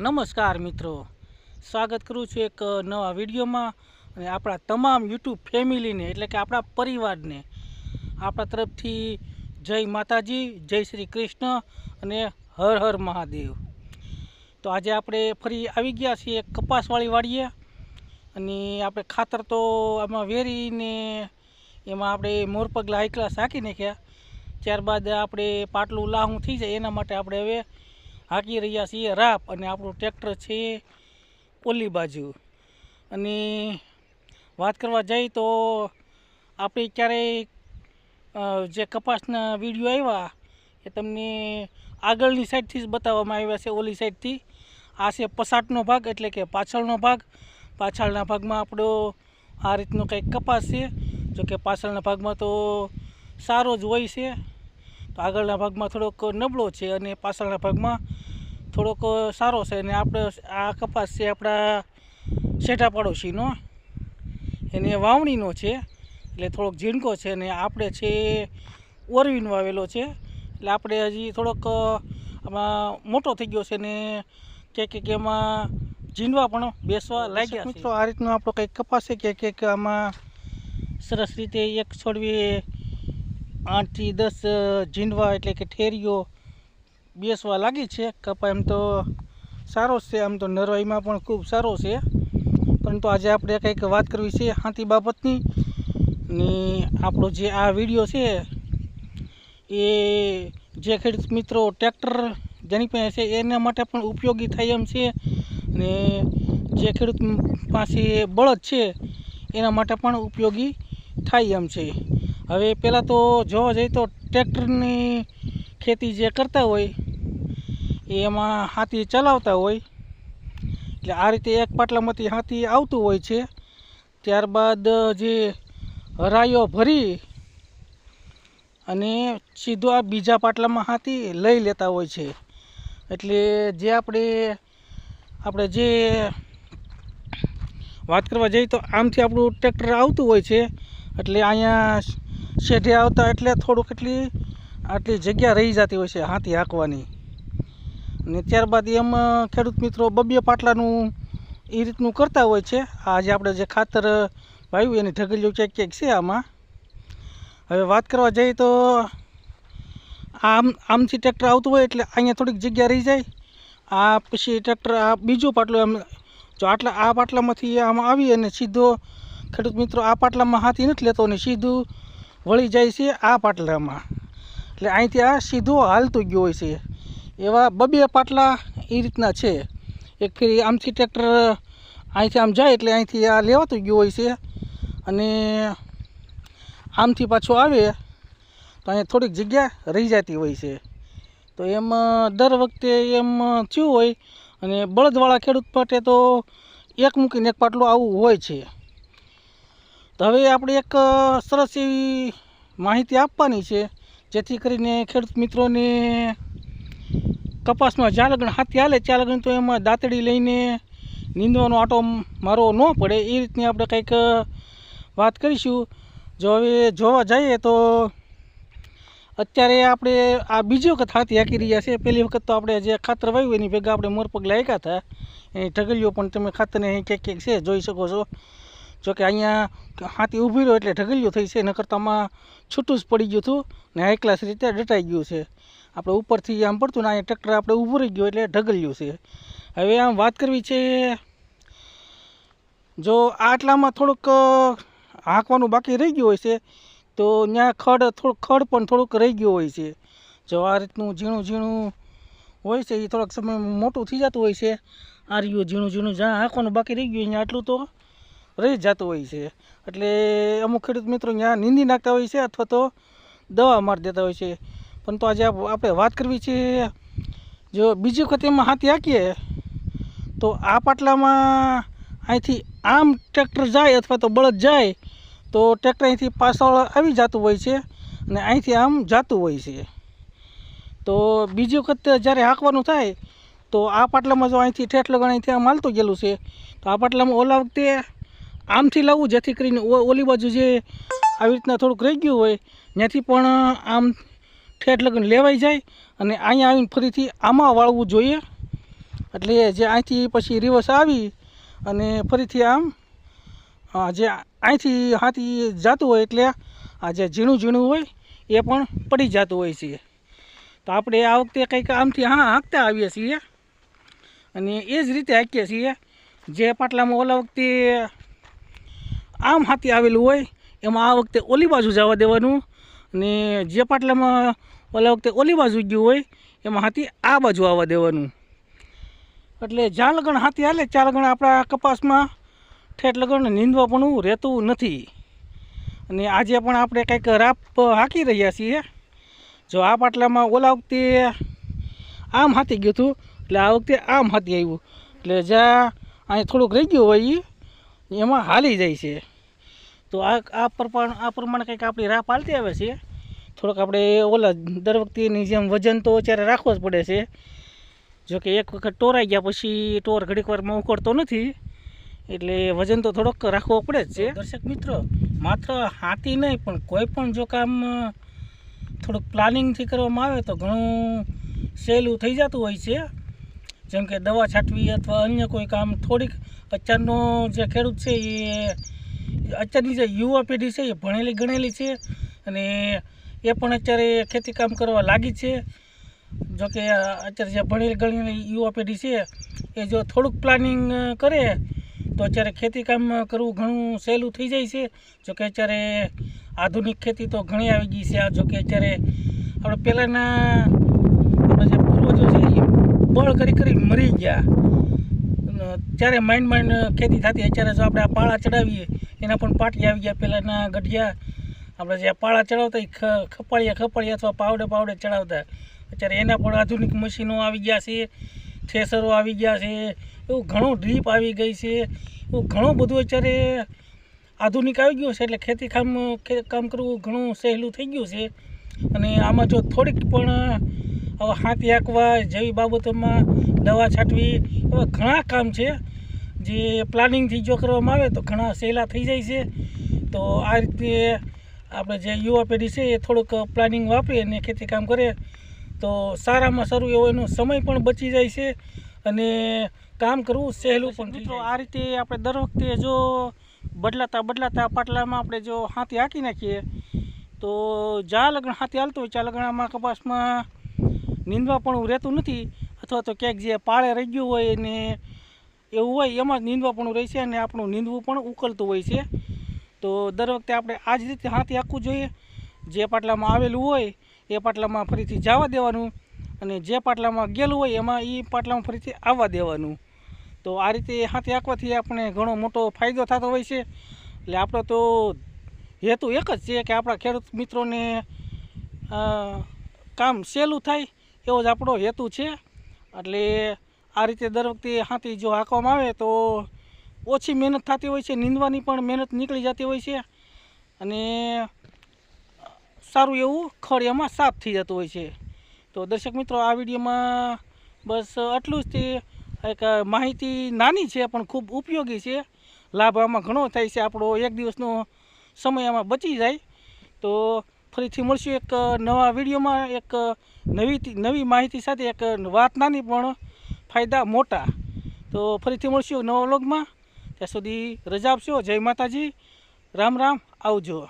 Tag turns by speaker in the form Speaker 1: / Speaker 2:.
Speaker 1: નમસ્કાર મિત્રો, સ્વાગત કરું છું એક નવા વિડીયોમાં અને આપણા તમામ યુટ્યુબ ફેમિલીને એટલે કે આપણા પરિવારને આપણા તરફથી જય માતાજી, જય શ્રી કૃષ્ણ અને હર હર મહાદેવ। તો આજે આપણે ફરી આવી ગયા છીએ કપાસવાળી વાડીએ અને આપણે ખાતર તો આમાં વેરીને એમાં આપણે મોરપગલા હાઈ ક્લાસ હાંકી નાખ્યા। ત્યારબાદ આપણે પાટલું લાહું થઈ જાય એના માટે આપણે હવે હાંકી રહ્યા છીએ રાપ અને આપણું ટ્રેક્ટર છે ઓલી બાજુ। અને વાત કરવા જઈએ તો આપણે ક્યારેય જે કપાસના વિડીયો આવ્યા એ તમને આગળની સાઈડથી જ બતાવવામાં આવ્યા છે, ઓલી સાઈડથી। આ છે પછાટનો ભાગ એટલે કે પાછળનો ભાગ। પાછળના ભાગમાં આપણો આ રીતનો કંઈક કપાસ છે, જોકે પાછળના ભાગમાં તો સારો જ હોય છે, તો આગળના ભાગમાં થોડોક નબળો છે અને પાછળના ભાગમાં થોડોક સારો છે। અને આપણે આ કપાસ છે આપણા શેઠા પાડોશીનો, એને વાવણીનો છે એટલે થોડોક ઝીણકો છે અને આપણે છે ઓરવીનો વાવેલો છે એટલે આપણે હજી થોડોક આમાં મોટો થઈ ગયો છે ને ક્યાંક એમાં ઝીંડવા પણ બેસવા લાગ્યા છે। મિત્રો આ રીતનો આપણો કંઈક કપાસ છે કે આમાં સરસ રીતે એક છોડવી 8 થી 10 ઝીંડવા એટલે કે ઠેરીઓ બેસવા લાગી છે। કપા એમ તો સારો છે, આમ તો નરવાઈમાં પણ ખૂબ સારો છે, પરંતુ આજે આપણે કંઈક વાત કરવી છે હાથી બાબતની। ને આપણો જે આ વિડીયો છે એ જે ખેડૂત મિત્રો ટ્રેક્ટર જેની પાસે છે એના માટે પણ ઉપયોગી થાય એમ છે, ને જે ખેડૂત પાસે બળદ છે એના માટે પણ ઉપયોગી થાય એમ છે। હવે પહેલાં તો જોવા જઈએ તો ટ્રેક્ટરની ખેતી જે કરતા હોય એમાં હાથી ચલાવતા હોય એટલે આ રીતે એક પાટલામાંથી હાથી આવતું હોય છે। ત્યારબાદ જે હરાયો ભરી અને સીધો આ બીજા પાટલામાં હાથી લઈ લેતા હોય છે। એટલે જે આપણે જે વાત કરવા જઈએ તો આમથી આપણું ટ્રેક્ટર આવતું હોય છે એટલે અહીંયા શેઢે આવતા એટલે થોડુંક આટલી જગ્યા રહી જતી હોય છે હાથી હાંકવાની। અને ત્યારબાદ એમ ખેડૂત મિત્રો 2 પાટલાનું એ રીતનું કરતા હોય છે। આજે આપણે જે ખાતર વાવ્યું એની ઢગલીઓ ક્યાંક છે આમાં। હવે વાત કરવા જઈએ તો આમથી ટ્રેક્ટર આવતું હોય એટલે અહીંયા થોડીક જગ્યા રહી જાય, આ પછી ટ્રેક્ટર આ બીજું પાટલું એમ જો આ પાટલામાંથી આમાં આવી અને સીધો ખેડૂત મિત્રો આ પાટલામાં હાથી નથી લેતો અને સીધું વળી જાય છે આ પાટલામાં, એટલે અહીંથી આ સીધો હાલતું ગયો હોય છે। એવા 2 પાટલા એ રીતના છે। એક ફેરી આમથી ટ્રેક્ટર અહીંથી આમ જાય એટલે અહીંથી આ લેવાતું ગયું હોય છે અને આમથી પાછો આવે તો અહીંયા થોડીક જગ્યા રહી જતી હોય છે। તો એમ દર વખતે એમ થયું હોય અને બળદવાળા ખેડૂત માટે તો એક મૂકીને એક પાટલું આવું હોય છે। તો હવે આપણે એક સરસ એવી માહિતી આપવાની છે જેથી કરીને ખેડૂત મિત્રોને કપાસમાં જ્યાં લગન હાથી હાલે ત્યાં લગન તો એમાં દાંતડી લઈને નીંદવાનો આંટો મારવો ન પડે એ રીતની આપણે કંઈક વાત કરીશું। જો હવે જોવા જઈએ તો અત્યારે આપણે આ બીજી વખત હાથી હાંકી રહ્યા છે। પહેલી વખત તો આપણે જે ખાતર વાવ્યું એની ભેગા આપણે મોરપગલા હાંક્યા હતા, એની ઢગલીઓ પણ તમે ખાતરને ક્યાંક છે જોઈ શકો છો। જોકે અહીંયા હાથી ઊભી રહ્યો એટલે ઢગલીઓ થઈ છે, નકર આમાં છૂટું જ પડી ગયું હતું ને હાઈ ક્લાસ રીતે દટાઈ ગયું છે। આપણે ઉપરથી આમ પડતું ને અહીંયા ટ્રેક્ટર આપણે ઊભું રહી ગયું એટલે ઢગલ્યું છે। હવે આમ વાત કરવી છે, જો આટલામાં થોડુંક હાંકવાનું બાકી રહી ગયું હોય છે તો ત્યાં ખડ પણ થોડુંક રહી ગયું હોય છે। જો આ રીતનું ઝીણું હોય છે એ થોડોક સમય મોટું થઈ જતું હોય છે। આ રહ્યું ઝીણું જ્યાં હાંકવાનું બાકી રહી ગયું અહીંયા આટલું તો રહી જતું હોય છે, એટલે અમુક ખેડૂત મિત્રો ત્યાં નીંદી નાખતા હોય છે અથવા તો દવા મારી દેતા હોય છે। પણ તો આજે આપણે વાત કરવી છે, જો બીજી વખત એમાં હાથી હાંકીએ તો આ પાટલામાં અહીંથી આમ ટ્રેક્ટર જાય અથવા તો બળદ જાય તો ટ્રેક્ટર અહીંથી પાછળ આવી જતું હોય છે અને અહીંથી આમ જતું હોય છે। તો બીજી વખત જ્યારે હાંકવાનું થાય તો આ પાટલામાં જો અહીંથી ઠેઠ લગણ અહીંથી આમ હાલતું ગયેલું છે તો આ પાટલામાં ઓલા વખતે આમથી લાવવું જેથી કરીને ઓલી બાજુ જે આવી રીતના થોડુંક રહી ગયું હોય ત્યાંથી પણ આમ ઠેઠ લગન લેવાઈ જાય અને અહીંયા આવીને ફરીથી આમાં વાળવું જોઈએ। એટલે જે અહીંથી પછી રિવર્સ આવી અને ફરીથી આમ જે અહીંથી હાથી જતું હોય એટલે આ જે ઝીણું ઝીણું હોય એ પણ પડી જતું હોય છે. તો આપણે આ વખતે કંઈક આમથી હાંકતા આવીએ છીએ અને એ જ રીતે હાંકીએ છીએ. જે પાટલામાં ઓલા વખતે આમ હાથી આવેલું હોય એમાં આ વખતે ઓલી બાજુ જવા દેવાનું, અને જે પાટલામાં ઓલા વખતે ઓલી બાજુ ગયું હોય એમાં હાથી આ બાજુ આવવા દેવાનું. એટલે જ્યાં લગણ હાથી હાલે ત્યાં લગણ આપણા કપાસમાં ઠેઠ લગણ નીંદવા પણ રહેતું નથી. અને આજે પણ આપણે કંઈક રાપ હાંકી રહ્યા છીએ. જો આ પાટલામાં ઓલા વખતે આમ હાથી ગયું હતું એટલે આ વખતે આમ હાથી આવ્યું, એટલે જ્યાં અહીં થોડુંક રહી ગયું હોય એમાં હાલી જાય છે. તો આ પ્રમાણે કંઈક આપણી રાપ હાલતી આવે છે. થોડોક આપણે ઓલા દર વખતેની જેમ વજન તો અત્યારે રાખવો જ પડે છે. જોકે એક વખત ટોરાઈ ગયા પછી ટોર ઘડીક વારમાં ઉકળતો નથી, એટલે વજન તો થોડોક રાખવો પડે જ છે. દર્શક મિત્રો, માત્ર હાથી નહીં પણ કોઈ પણ જો કામ થોડુંક પ્લાનિંગથી કરવામાં આવે તો ઘણું સહેલું થઈ જતું હોય છે. જેમ કે દવા છાંટવી અથવા અન્ય કોઈ કામ. થોડીક અત્યારનો જે ખેડૂત છે એ અત્યારની જે યુવા પેઢી છે એ ભણેલી ગણેલી છે અને એ પણ અત્યારે ખેતી કામ કરવા લાગી છે. જોકે અત્યારે જે ભણેલી ગણેલી યુવા પેઢી છે એ જો થોડુંક પ્લાનિંગ કરે તો અત્યારે ખેતી કામ કરવું ઘણું સહેલું થઈ જાય છે. જોકે અત્યારે આધુનિક ખેતી તો ઘણી આવી ગઈ છે. આ જોકે અત્યારે આપણે પહેલાંના આપણા જે પૂર્વજો છે એ બળ કરી મરી ગયા, ત્યારે માંડ ખેતી થતી. અત્યારે જો આપણે આ પાળા ચડાવીએ એના પણ પાટી આવી ગયા. પહેલાંના ગઢિયા આપણે જે પાળા ચડાવતા એ ખપાળિયા અથવા પાવડે ચડાવતા. અત્યારે એના પણ આધુનિક મશીનો આવી ગયા છે, થ્રેસરો આવી ગયા છે, એવું ઘણું ડ્રીપ આવી ગઈ છે, એવું ઘણું બધું અત્યારે આધુનિક આવી ગયું છે. એટલે ખેતી કામ કરવું ઘણું સહેલું થઈ ગયું છે. અને આમાં જો થોડીક પણ હાથી હાંકવા જેવી બાબતોમાં દવા છાંટવી એવા ઘણા કામ છે જે પ્લાનિંગથી જો કરવામાં આવે તો ઘણા સહેલા થઈ જાય છે. તો આ રીતે આપણે જે યુવા પેઢી છે એ થોડુંક પ્લાનિંગ વાપરી અને ખેતી કામ કરે તો સારામાં સારું એવો એનો સમય પણ બચી જાય છે અને કામ કરવું સહેલું પણ. મિત્રો, આ રીતે આપણે દર વખતે જો બદલાતા પાટલામાં આપણે જો હાથી હાંકી નાખીએ તો જ્યાં લગણ હાથી હાલતું હોય ત્યાં લગણ આમાં કપાસમાં નીંદવા પણ રહેતું નથી, અથવા તો ક્યાંક જે પાળે રહી ગયું હોય ને એવું હોય એમાં જ નીંદવા પણ રહે છે અને આપણું નીંદવું પણ ઉકળતું હોય છે. તો દર વખતે આપણે આ જ રીતે હાથી હાંકવું જોઈએ. જે પાટલામાં આવેલું હોય એ પાટલામાં ફરીથી જવા દેવાનું, અને જે પાટલામાં ગયેલું હોય એમાં એ પાટલામાં ફરીથી આવવા દેવાનું. તો આ રીતે હાથી હાંકવાથી આપણે ઘણો મોટો ફાયદો થતો હોય છે. એટલે આપણો તો હેતુ એક જ છે કે આપણા ખેડૂત મિત્રોને કામ સહેલું થાય, એવો જ આપણો હેતુ છે. એટલે આ રીતે દર વખતે હાથી જો હાંકવામાં આવે તો ઓછી મહેનત થતી હોય છે, નીંદવાની પણ મહેનત નીકળી જતી હોય છે અને સારું એવું ખડ એમાં સાફ થઈ જતું હોય છે. તો દર્શક મિત્રો, આ વિડીયોમાં બસ આટલું જ. એક માહિતી નાની છે પણ ખૂબ ઉપયોગી છે. લાભ આમાં ઘણો થાય છે. આપણો એક દિવસનો સમય આમાં બચી જાય. તો ફરીથી મળશું એક નવા વિડીયોમાં એક નવી માહિતી સાથે. એક વાત નાની પણ ફાયદા મોટા. તો ફરીથી મળશું નવા વ્લોગમાં. ત્યાં સુધી રજા આપશો. જય માતાજી, રામ રામ, આવજો.